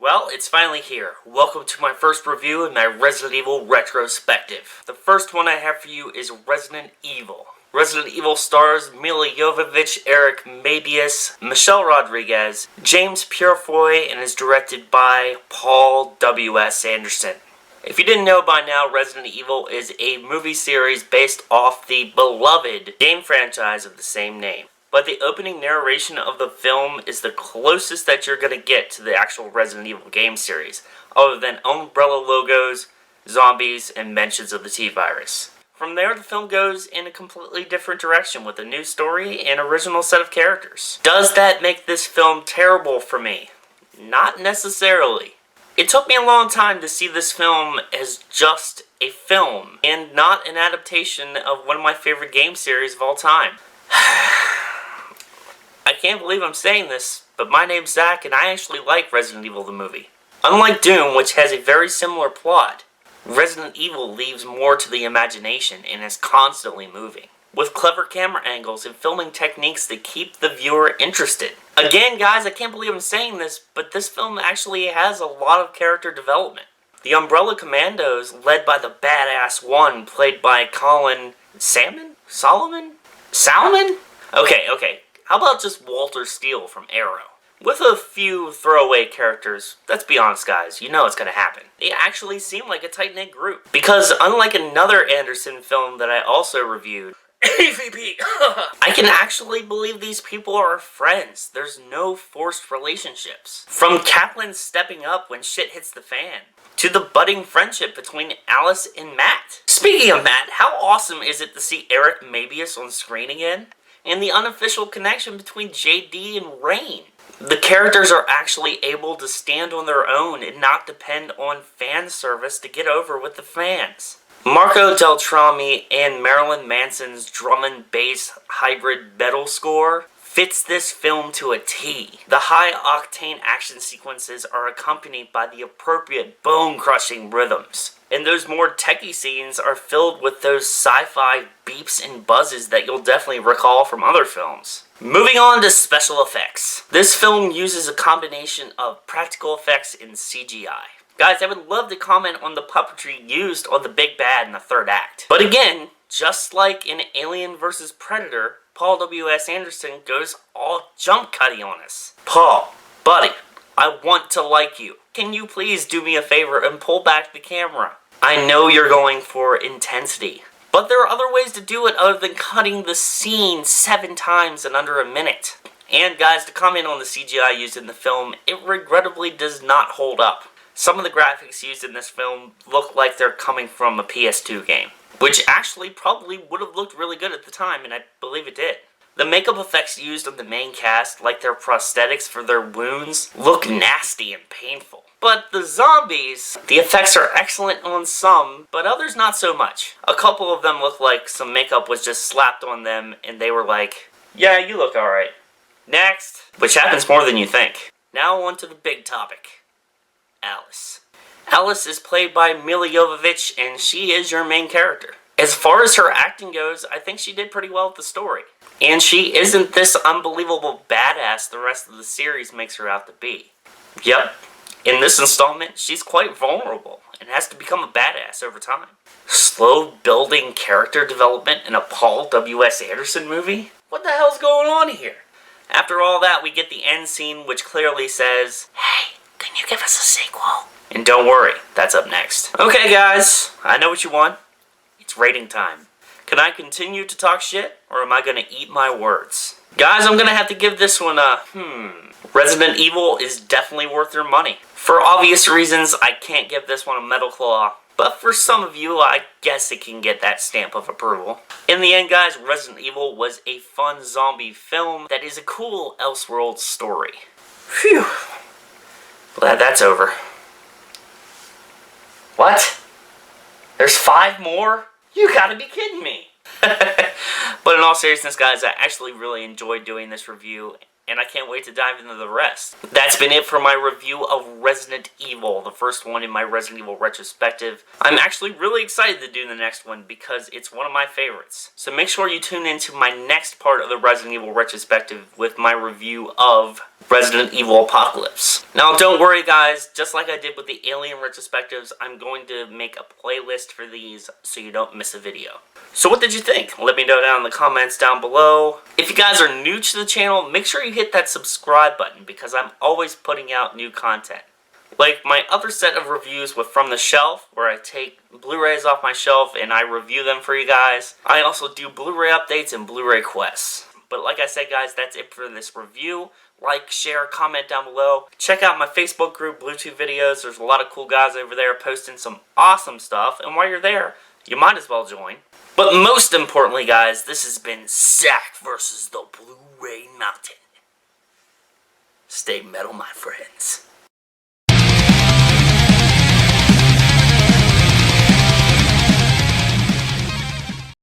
Well, it's finally here. Welcome to my first review in my Resident Evil Retrospective. The first one I have for you is Resident Evil. Resident Evil stars Milla Jovovich, Eric Mabius, Michelle Rodriguez, James Purefoy, and is directed by Paul W.S. Anderson. If you didn't know by now, Resident Evil is a movie series based off the beloved game franchise of the same name. But the opening narration of the film is the closest that you're going to get to the actual Resident Evil game series, other than umbrella logos, zombies, and mentions of the T-Virus. From there, the film goes in a completely different direction with a new story and original set of characters. Does that make this film terrible for me? Not necessarily. It took me a long time to see this film as just a film, and not an adaptation of one of my favorite game series of all time. I can't believe I'm saying this, but my name's Zach, and I actually like Resident Evil the movie. Unlike Doom, which has a very similar plot, Resident Evil leaves more to the imagination and is constantly moving, with clever camera angles and filming techniques that keep the viewer interested. Again, guys, I can't believe I'm saying this, but this film actually has a lot of character development. The Umbrella Commandos, led by the badass one, played by Colin Salmon? Okay. How about just Walter Steele from Arrow? With a few throwaway characters, let's be honest guys, you know it's gonna happen. They actually seem like a tight-knit group. Because unlike another Anderson film that I also reviewed, AVP, I can actually believe these people are friends. There's no forced relationships. From Kaplan stepping up when shit hits the fan, to the budding friendship between Alice and Matt. Speaking of Matt, how awesome is it to see Eric Mabius on screen again? And the unofficial connection between JD and Rain. The characters are actually able to stand on their own and not depend on fan service to get over with the fans. Marco Beltrami and Marilyn Manson's drum and bass hybrid metal score fits this film to a T. The high-octane action sequences are accompanied by the appropriate bone-crushing rhythms. And those more techie scenes are filled with those sci-fi beeps and buzzes that you'll definitely recall from other films. Moving on to special effects. This film uses a combination of practical effects and CGI. Guys, I would love to comment on the puppetry used on the big bad in the third act. But again, just like in Alien vs. Predator, Paul W.S. Anderson goes all jump cutty on us. Paul, buddy, I want to like you. Can you please do me a favor and pull back the camera? I know you're going for intensity, but there are other ways to do it other than cutting the scene 7 times in under a minute. And guys, to comment on the CGI used in the film, it regrettably does not hold up. Some of the graphics used in this film look like they're coming from a PS2 game, which actually probably would have looked really good at the time, and I believe it did. The makeup effects used on the main cast, like their prosthetics for their wounds, look nasty and painful. But the zombies, the effects are excellent on some, but others not so much. A couple of them look like some makeup was just slapped on them and they were like, yeah, you look alright. Next. Which happens more than you think. Now on to the big topic. Alice. Alice is played by Milla Jovovich, and she is your main character. As far as her acting goes, I think she did pretty well with the story. And she isn't this unbelievable badass the rest of the series makes her out to be. Yep, in this installment, she's quite vulnerable and has to become a badass over time. Slow building character development in a Paul W.S. Anderson movie? What the hell's going on here? After all that, we get the end scene which clearly says, hey, can you give us a sequel? And don't worry, that's up next. Okay guys, I know what you want. It's rating time. Can I continue to talk shit, or am I gonna eat my words? Guys, I'm gonna have to give this one a, Resident Evil is definitely worth your money. For obvious reasons, I can't give this one a metal claw. But for some of you, I guess it can get that stamp of approval. In the end, guys, Resident Evil was a fun zombie film that is a cool Elseworlds story. Phew. Glad that's over. What? There's 5 more? You gotta be kidding me! But in all seriousness, guys, I actually really enjoyed doing this review, and I can't wait to dive into the rest. That's been it for my review of Resident Evil, the first one in my Resident Evil Retrospective. I'm actually really excited to do the next one because it's one of my favorites. So make sure you tune into my next part of the Resident Evil Retrospective with my review of Resident Evil Apocalypse. Now don't worry guys, just like I did with the Alien Retrospectives, I'm going to make a playlist for these so you don't miss a video. So what did you think? Let me know down in the comments down below. If you guys are new to the channel, make sure you hit that subscribe button because I'm always putting out new content. Like my other set of reviews with From the Shelf, where I take Blu-rays off my shelf and I review them for you guys. I also do Blu-ray updates and Blu-ray quests. But like I said guys, that's it for this review. Like, share, comment down below. Check out my Facebook group, Bluetooth Videos. There's a lot of cool guys over there posting some awesome stuff. And while you're there, you might as well join. But most importantly, guys, this has been Zack versus the Blu-ray Mountain. Stay metal, my friends.